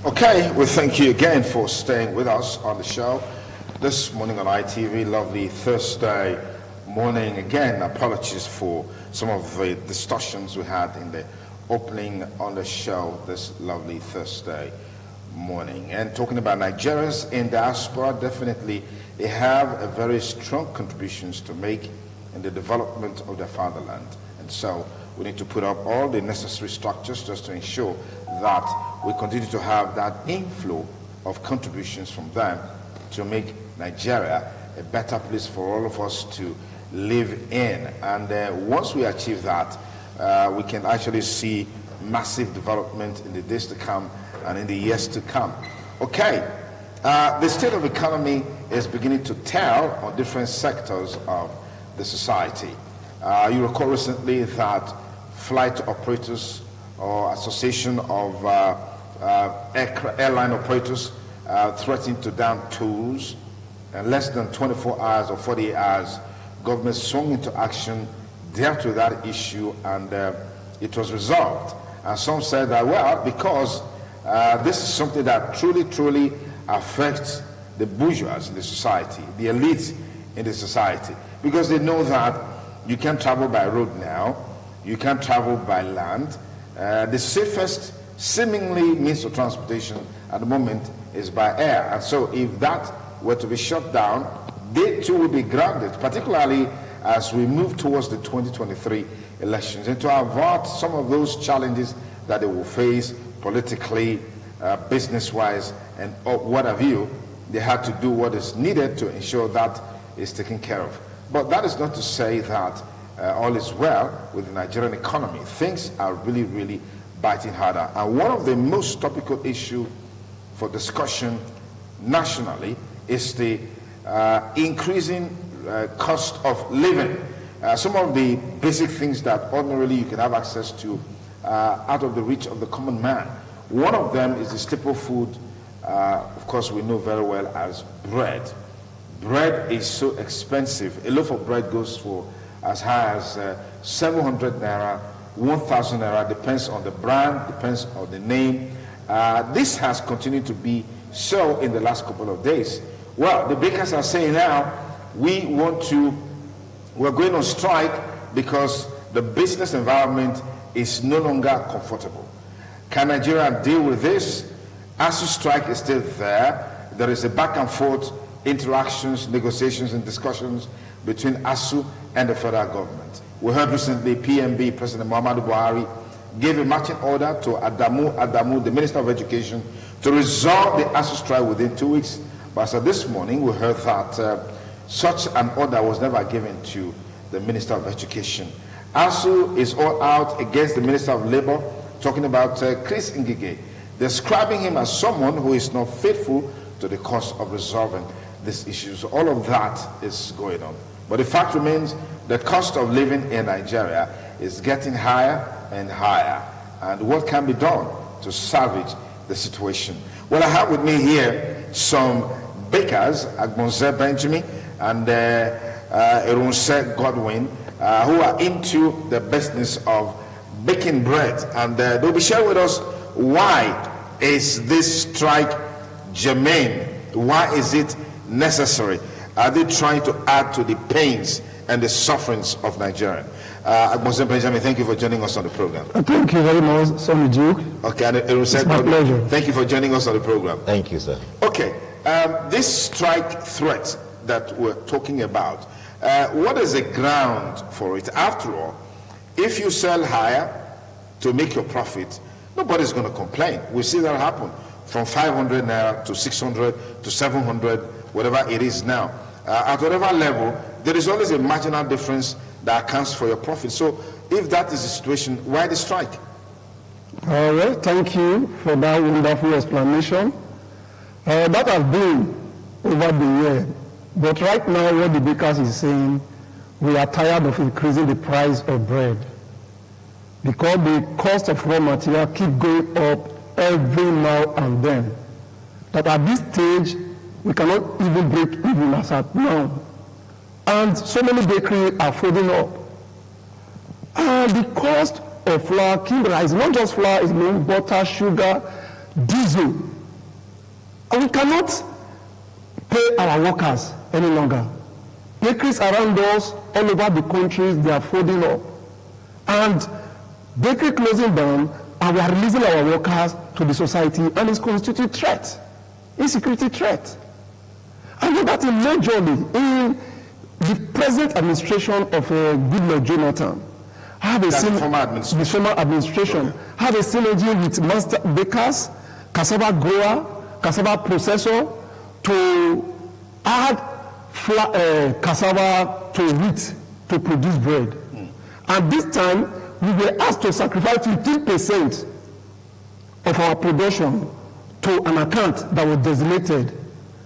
Okay, well, thank you again for staying with us on the show this morning on ITV. Lovely Thursday morning. Again, apologies for some of the distortions we had in the opening on the show this lovely Thursday morning. And talking about Nigerians in diaspora, definitely they have a very strong contributions to make in the development of their fatherland. And so we need to put up all the necessary structures just to ensure that we continue to have that inflow of contributions from them to make Nigeria a better place for all of us to live in. And once we achieve that, we can actually see massive development in the days to come and in the years to come. Okay, the state of economy is beginning to tell on different sectors of the society. You recall recently that flight operators or association of airline operators threatened to down tools. And less than 24 hours or 48 hours, government swung into action, dealt with that issue, and it was resolved. And some said that, well, because this is something that truly affects the bourgeois in the society, the elites in the society, because they know that you can't travel by road now, you can't travel by land. The safest seemingly means of transportation at the moment is by air. And so if that were to be shut down, they too will be grounded, particularly as we move towards the 2023 elections, and to avert some of those challenges that they will face politically, business-wise, and what have you. They had to do what is needed to ensure that is taken care of. But that is not to say that all is well with the Nigerian economy. Things are really biting harder. And one of the most topical issues for discussion nationally is the increasing cost of living. Some of the basic things that ordinarily you can have access to out of the reach of the common man. One of them is the staple food, of course we know very well, as bread. Bread is so expensive. A loaf of bread goes for as high as 700 naira, 1,000 naira, depends on the brand, depends on the name. This has continued to be so in the last couple of days. Well, the bakers are saying now, we're going on strike because the business environment is no longer comfortable. Can Nigeria deal with this? ASU strike is still there. There is a back and forth interactions, negotiations, and discussions between ASU and the federal government. We heard recently PMB, President Muhammadu Buhari, gave a marching order to Adamu, the Minister of Education, to resolve the ASU strike within 2 weeks. But as of this morning, we heard that such an order was never given to the Minister of Education. ASU is all out against the Minister of Labor, talking about Chris Ngige, describing him as someone who is not faithful to the cause of resolving these issues. All of that is going on. But the fact remains, the cost of living in Nigeria is getting higher and higher. And what can be done to salvage the situation? Well, I have with me here some bakers, Agbonze Benjamin and Erunse Godwin, who are into the business of baking bread. And they'll be sharing with us why is this strike germane? Why is it necessary? Are they trying to add to the pains and the sufferings of Nigeria? Agbonze Benjamin, thank you for joining us on the program. Thank you very much, Sonny Duke. Okay, and it's my pleasure. Thank you for joining us on the program. Thank you, sir. Okay, this strike threat that we're talking about, what is the ground for it? After all, if you sell higher to make your profit, nobody's going to complain. We see that happen from 500 naira to 600 to 700, whatever it is now. At whatever level, there is always a marginal difference that accounts for your profit. So if that is the situation, why the strike? Well, thank you for that wonderful explanation. That has been over the year. But right now, what the bakers is saying, we are tired of increasing the price of bread because the cost of raw material keep going up every now and then. That at this stage, we cannot even break even as at now. And so many bakeries are folding up. And the cost of flour, kimberly, is not just flour, it's butter, sugar, diesel. And we cannot pay our workers any longer. Bakeries around us, all over the country, they are folding up. And bakery closing down, and we are releasing our workers to the society, and it's constituting threat, insecurity threat. I know that majorly in the present administration of Goodluck Jonathan, the former administration, have a synergy with master bakers, cassava grower, cassava processor to add cassava to wheat to produce bread. And this time, we were asked to sacrifice 15% of our production to an account that was designated.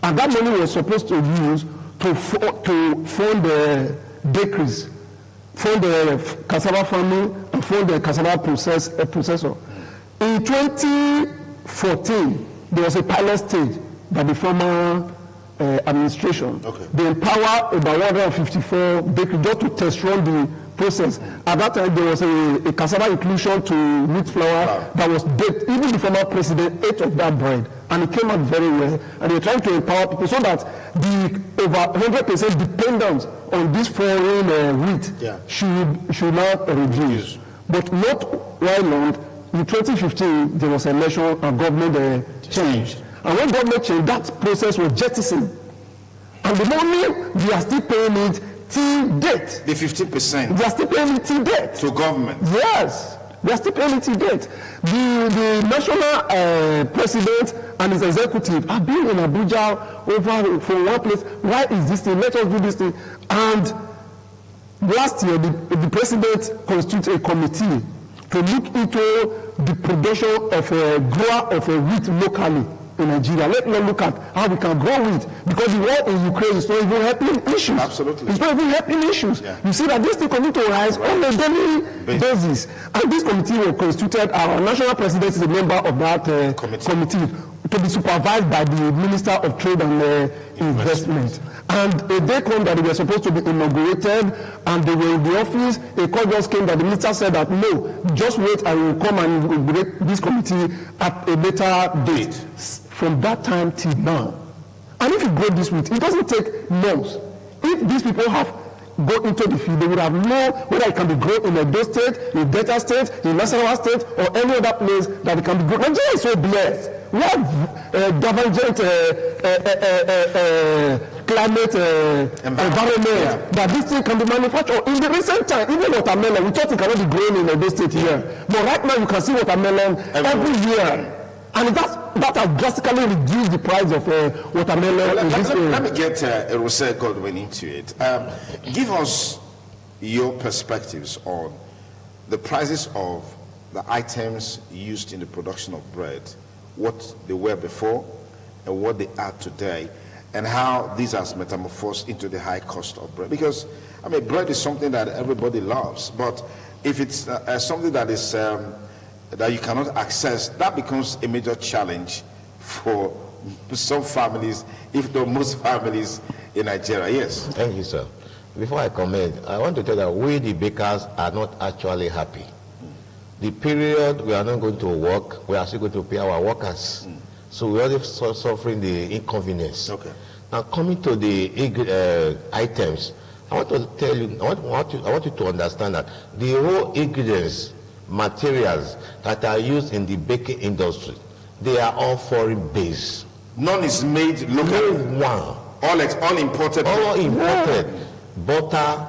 And that money was supposed to use to fund the bakeries, fund the cassava farming, and fund the cassava processor. In 2014, there was a pilot stage by the former administration. They empowered about 154 bakeries just to test run the process. At that time, there was a cassava inclusion to wheat flour that was baked. Even the former president ate of that bread, and it came out very well. And they were trying to empower people so that the over 100% dependence on this foreign wheat should not reduce. But not while long, in 2015, there was an election and government changed. And when government changed, that process was jettisoned. And the money, we are still paying it till date. The 15%? We are still paying it till date. To government? Yes. We are still paying it till date. The national president and his executive have been in Abuja over from one place. Why is this thing? Let us do this thing. And last year, the president constituted a committee to look into the production of a grower of a wheat locally in Nigeria. Let me look at how we can grow wheat, because the war in Ukraine is not even helping issues. Absolutely. It's not even helping issues. Yeah. You see that this thing continue to rise on a daily basis. And this committee was constituted, our national president is a member of that committee to be supervised by the Minister of Trade and Investment. And a day came that they were supposed to be inaugurated, and they were in the office. A call just came that the minister said that no, just wait, I will come and inaugurate this committee at a later date. From that time till now. And if you grow this wheat, it doesn't take months. If these people have gone into the field, they would have known whether it can be grown in Edo State, in Delta State, in Nasarawa State, or any other place that it can be grown. Nigeria is so blessed. We have divergent climate environment that this thing can be manufactured. In the recent time, even watermelon, we thought it cannot be grown in Edo State here. But right now you can see watermelon every year. And that has drastically reduced the price of watermelon in this area. Let me get Rosette Godwin into it. Give us your perspectives on the prices of the items used in the production of bread, what they were before and what they are today, and how these are metamorphosed into the high cost of bread. Because, I mean, bread is something that everybody loves, but if it's something that is that you cannot access, that becomes a major challenge for some families, if not most families in Nigeria. Yes. Thank you, sir. Before I comment, I want to tell that we, the bakers, are not actually happy. The period we are not going to work, we are still going to pay our workers. So we are suffering the inconvenience. Okay. Now, coming to the items, I want to tell you, I want you to understand that the raw ingredients, materials that are used in the baking industry, they are all foreign based. None is made locally. No one. All imported. All imported. Butter,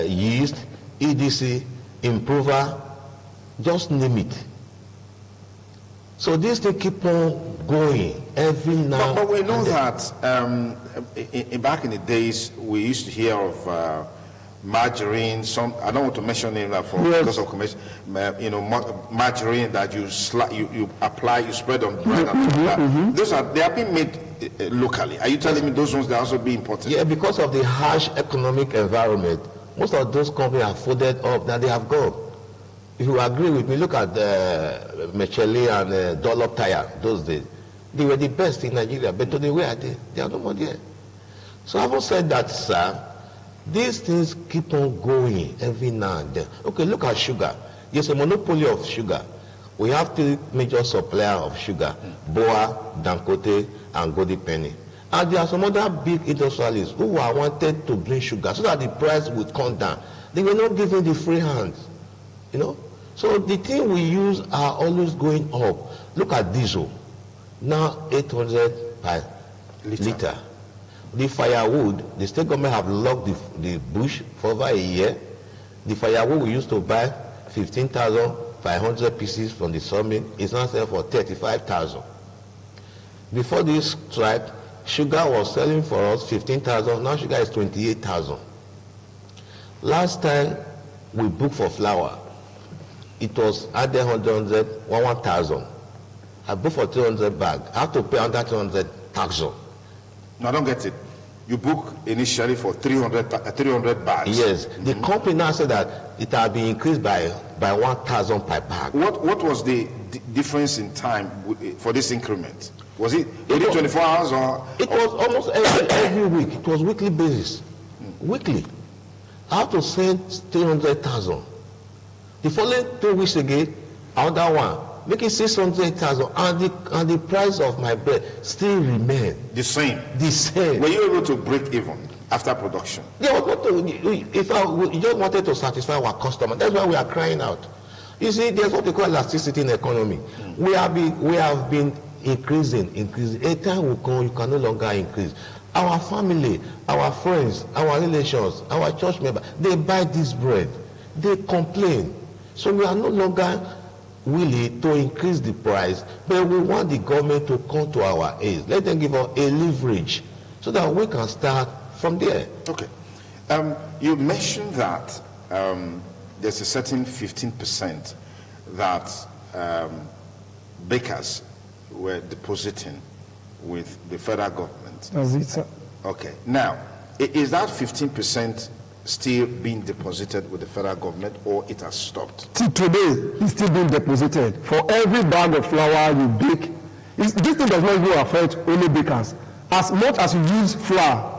yeast, EDC, improver, just name it. So this thing keep on going every now. But we know that back in the days we used to hear of margarine. Some, I don't want to mention name that because of commercial. Margarine that you apply, you spread on bread. Those they have been made locally. Are you telling me those ones they also be imported? Yeah, because of the harsh economic environment, most of those companies have folded up that they have gone. If you agree with me, look at Michelin and Dunlop Tire those days. They were the best in Nigeria, but today where are they? They are no more there. So having said that, sir, these things keep on going every now and then. Okay, look at sugar. There's a monopoly of sugar. We have three major suppliers of sugar, Boa, Dangote, and Golden Penny. And there are some other big industrialists who are wanted to bring sugar so that the price would come down. They were not given the free hands, you know. So the thing we use are always going up. Look at diesel, now 800 per liter. The firewood, the state government have locked the bush for over a year. The firewood we used to buy 15,500 pieces from the sawmill is now selling for 35,000. Before this strike, sugar was selling for us 15,000. Now sugar is 28,000. Last time we booked for flour, it was under 1,000. I booked for 200 bags. I have to pay under 200,000. No, I don't get it. You book initially for 300 bags. Yes. The company now said that it had been increased by 1,000 per bag. What was the difference in time for this increment? Was it within 24 hours or? It was almost every week. It was weekly basis. Weekly. I have to send 300,000. The following 2 weeks again, another one. Make it 600,000, and the price of my bread still remain the same. The same. Were you able to break even after production? Yeah, we just wanted to satisfy our customer. That's why we are crying out. You see, there's what we call elasticity in the economy. We have been increasing. A time will come you can no longer increase. Our family, our friends, our relations, our church members, they buy this bread. They complain. So we are no longer willing to increase the price, but we want the government to come to our aid. Let them give us a leverage so that we can start from there. Okay. You mentioned that there's a certain 15% that bakers were depositing with the federal government. That's it, sir. Okay. Now, is that 15% still being deposited with the federal government, or it has stopped? Till today, it's still being deposited. For every bag of flour you bake, this thing does not even affect only bakers. As much as you use flour,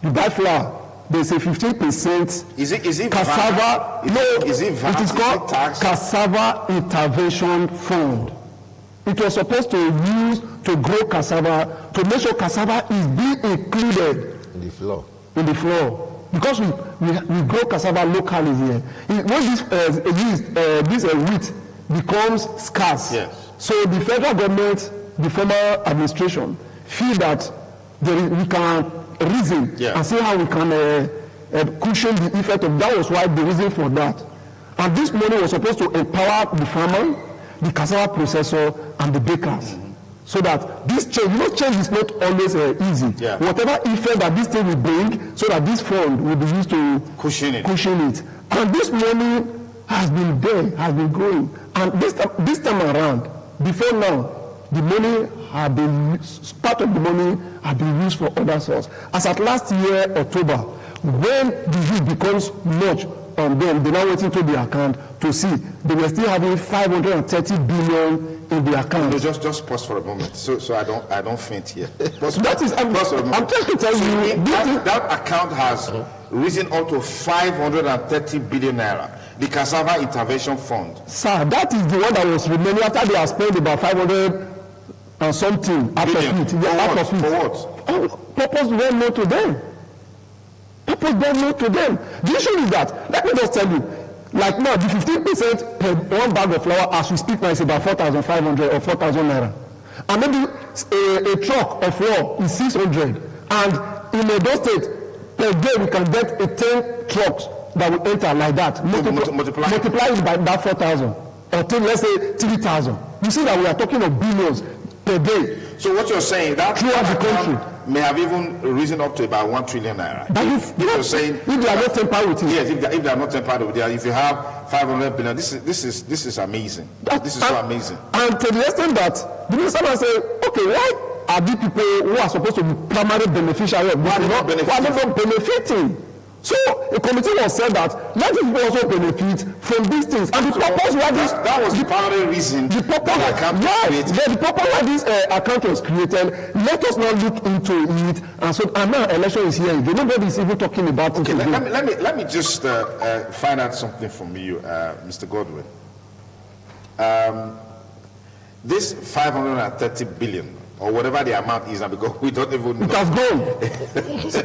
you buy flour, there's a 15%. Is it cassava? Is it VAT? It is called cassava intervention fund. It was supposed to use to grow cassava, to make sure cassava is being included in the floor. Because we grow cassava locally here. When this wheat becomes scarce, yes. So the federal government, the former administration, feel that we can reason and see how we can cushion the effect of that. Was why the reason for that. And this money was supposed to empower the farmer, the cassava processor, and the bakers. So that this change, change is not always easy. Yeah. Whatever effect that this thing will bring, so that this fund will be used to cushion it. And this money has been there, has been growing. And this time around, before now, the money have been, part of the money have been used for other sources. As at last year, October, when the use becomes much on them, they now went into the account to see they were still having 530 billion in the account. No, just pause for a moment, so I don't faint here. That is, I'm trying to tell you, that account has risen up to 530 billion naira. The cassava intervention fund. Sir, that is the one that was remaining after they have spent about 500 and something out of it. For what? Purpose well known to them. Purpose well known to them. The issue is that, let me just tell you, like now, the 15% per one bag of flour as we speak now is about 4,500 or 4,000 naira. And maybe a truck of flour is 600. And in Edo State, per day we can get 10 trucks that will enter like that. Multiply it by that 4,000. Or let's say 3,000. You see that we are talking of billions per day. So what you're saying, that throughout the country may have even risen up to about 1 trillion naira. But if you're saying, if they are not tempered with it. Yes, if they are not tempered with it, if you have 500 billion, this is amazing. This is so amazing. And to the extent that the minister will say, okay, why are these people who are supposed to be primary beneficiaries why are they not benefiting? So a committee was said that let these people also benefit from these things. And the purpose why this that was the primary reason the purpose the purpose why this account was created. Let us now look into it. And now election is here. Nobody is even talking about it. Let me just find out something from you, Mr. Godwin. this 530 billion, or whatever the amount is, because we don't even know. It has gone.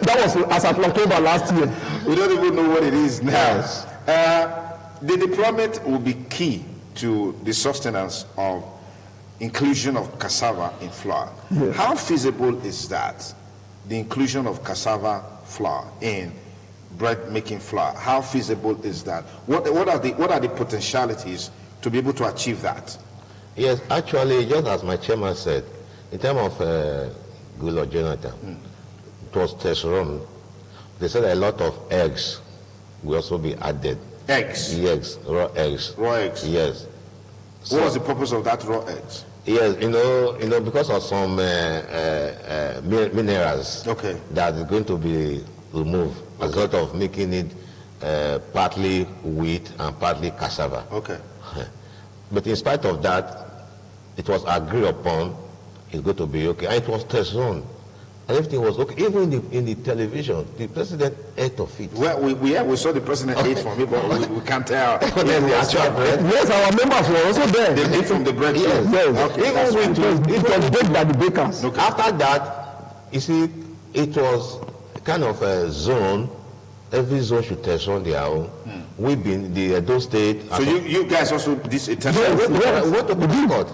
That was as of October last year. We don't even know what it is now. Yes. The deployment will be key to the sustenance of inclusion of cassava in flour. Yes. How feasible is that, the inclusion of cassava flour in bread making flour? How feasible is that? What are the potentialities to be able to achieve that? Yes, actually, just as my chairman said, in terms of Goodluck Jonathan, it was test run. They said a lot of eggs will also be added. Eggs? Yes, raw eggs. Raw eggs? Yes. What was the purpose of that raw eggs? Yes, you know, because of some minerals that is going to be removed as a result of making it partly wheat and partly cassava. Okay. But in spite of that, it was agreed upon it's going to be okay. And it was test run. And everything was okay. Even in the television, the president ate of it. Well, we saw the president ate from it, but we can't tell. Yes, our members were also there. They ate from the bread. Yes. Yes. Okay, It was baked by the bakers. Okay. After that, you see, it was kind of a zone. Every zone should test on their own. We've been the Edo State. So you guys also this test? What the record?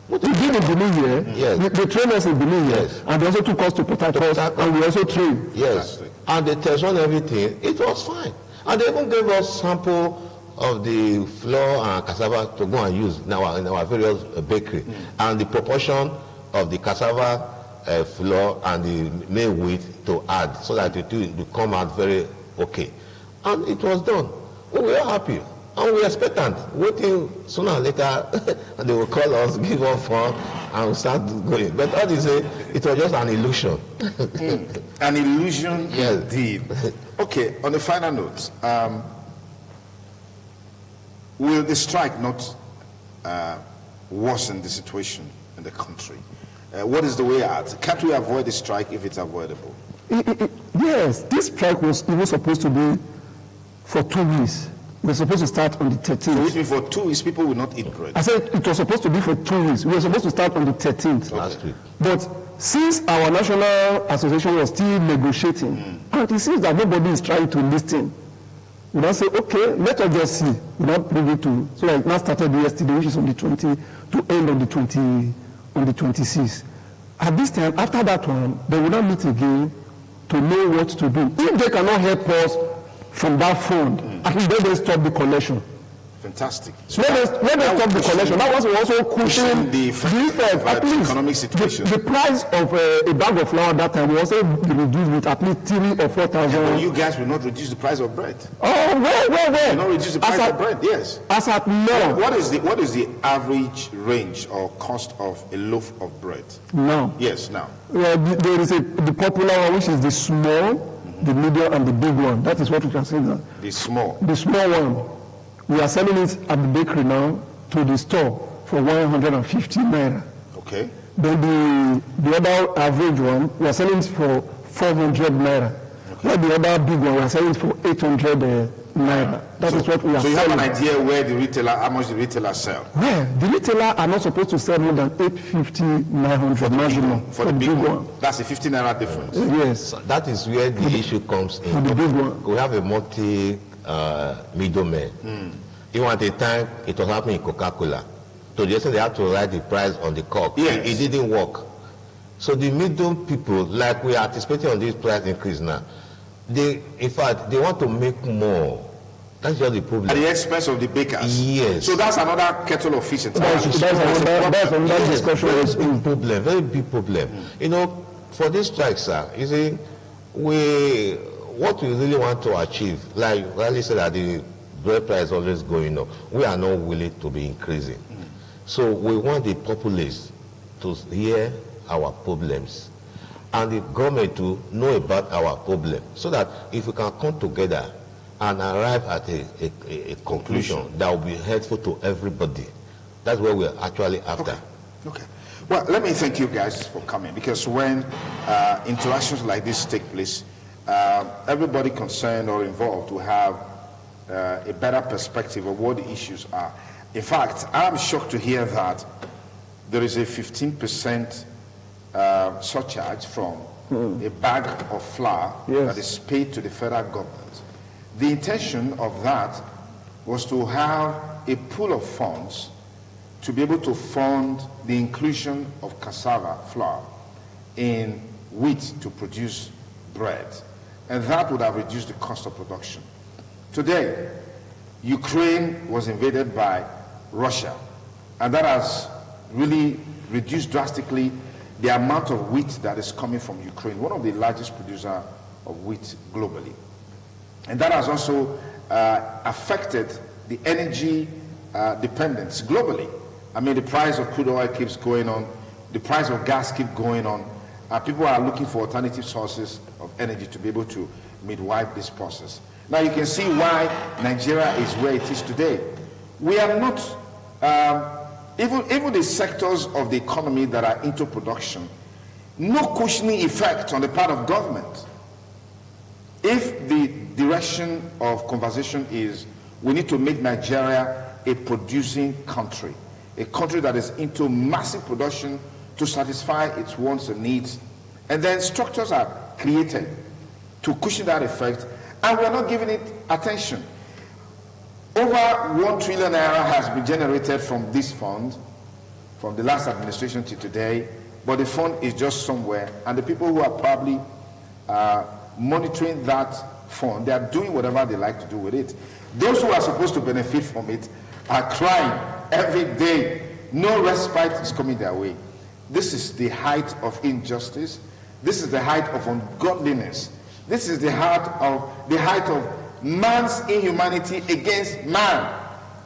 We did in Benin here. Yes. They trained us in Benin here. Yes. And they also took us to Port Harcourt, and we also trained. Yes. Fantastic. And they test on everything. It was fine. And they even gave us sample of the flour and cassava to go and use in our various bakery. And the proportion of the cassava flour and the male wheat to add so that it will come out very okay. And it was done. We were happy. And we expectant, waiting sooner or later, and they will call us, give us fund, and we'll start going. But all they say, it was just an illusion. An illusion, yes. Indeed. Okay, on the final note, will the strike not worsen the situation in the country? What is the way out? Can't we avoid the strike if it's avoidable? Yes, this strike was even supposed to be for 2 weeks. We're supposed to start on the 13th. So which means for 2 weeks people will not eat bread? I said it was supposed to be for 2 weeks. We were supposed to start on the 13th. Last week. But since our national association was still negotiating, and it seems that nobody is trying to listen, we now say, okay, let us just see. We now bring it to, so I now started yesterday, which is on the 20, to end on the 26th. At this time, after that one, they will not meet again to know what to do. If they cannot help us from that fund, at least let them stop the collection. Fantastic. So let them stop the collection. That was also cushion the effect at least economic situation. The price of a bag of flour that time was also reduced with at least 3,000 or 4,000. But you guys will not reduce the price of bread. Oh, well. You not reduce the price of bread, yes. As at now. What is the average range or cost of a loaf of bread? Now. Yes, now. There is the popular one, which is the small, the medium, and the big one. That is what we can say now. The small. The small one. We are selling it at the bakery now to the store for 150 naira. Okay. Then the other average one, we are selling it for 400 naira. Okay. While the other big one, we are selling it for 800 naira. That is what we are selling. So you have an idea where how much the retailer sell? Well, the retailer are not supposed to sell more than 850, 900 maximum. For the big one. That's a 50 naira difference. Yes. So that is where the issue comes in. For the big one. We have a middleman. Even at the time, it was happening in Coca-Cola. So they said they had to write the price on the cup. Yes. It didn't work. So the middle people, like we are anticipating on this price increase now, in fact, they want to make more. That's just the problem. At the expense of the bakers. Yes. So that's another kettle of fish. That's another discussion. Very big problem. Very big problem. You know, for this strike, sir, you see, what we really want to achieve, like Riley said, that the bread price is always going up. We are not willing to be increasing. So we want the populace to hear our problems and the government to know about our problem, so that if we can come together and arrive at a conclusion that will be helpful to everybody, that's what we're actually after. Okay. Well, let me thank you guys for coming, because when interactions like this take place, everybody concerned or involved will have a better perspective of what the issues are. In fact, I'm shocked to hear that there is a 15% surcharge from a bag of flour that is paid to the federal government. The intention of that was to have a pool of funds to be able to fund the inclusion of cassava flour in wheat to produce bread. And that would have reduced the cost of production. Today, Ukraine was invaded by Russia, and that has really reduced drastically the amount of wheat that is coming from Ukraine, one of the largest producers of wheat globally. And that has also affected the energy dependence globally. I mean, the price of crude oil keeps going on, the price of gas keeps going on, people are looking for alternative sources of energy to be able to midwife this process. Now you can see why Nigeria is where it is today. We are not, even the sectors of the economy that are into production, no cushioning effect on the part of government. If the direction of conversation is we need to make Nigeria a producing country, a country that is into massive production to satisfy its wants and needs, and then structures are created to cushion that effect, and we're not giving it attention. Over 1 trillion naira has been generated from this fund, from the last administration to today, but the fund is just somewhere, and the people who are probably monitoring that fund, they are doing whatever they like to do with it. Those who are supposed to benefit from it are crying every day. No respite is coming their way. This is the height of injustice. This is the height of ungodliness. This is the height of man's inhumanity against man.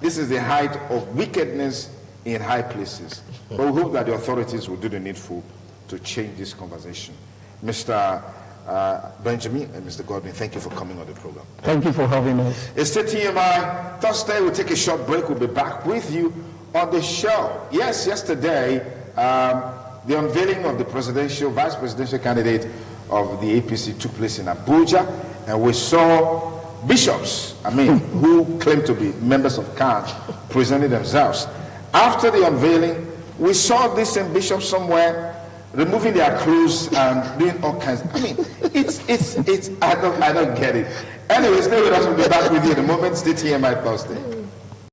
This is the height of wickedness in high places. But we hope that the authorities will do the needful to change this conversation. Mr. Benjamin and Mr. Godwin, thank you for coming on the program. Thank you for having us. It's the TMI. Thursday, we'll take a short break. We'll be back with you on the show. Yes, yesterday, the unveiling of the vice presidential candidate of the APC took place in Abuja, and we saw bishops, who claim to be members of CAN, presenting themselves. After the unveiling, we saw these same bishops somewhere removing their clothes and doing all kinds. I don't get it. Anyway, stay with us. We'll be back with you in a moment. Stay TMI Thursday.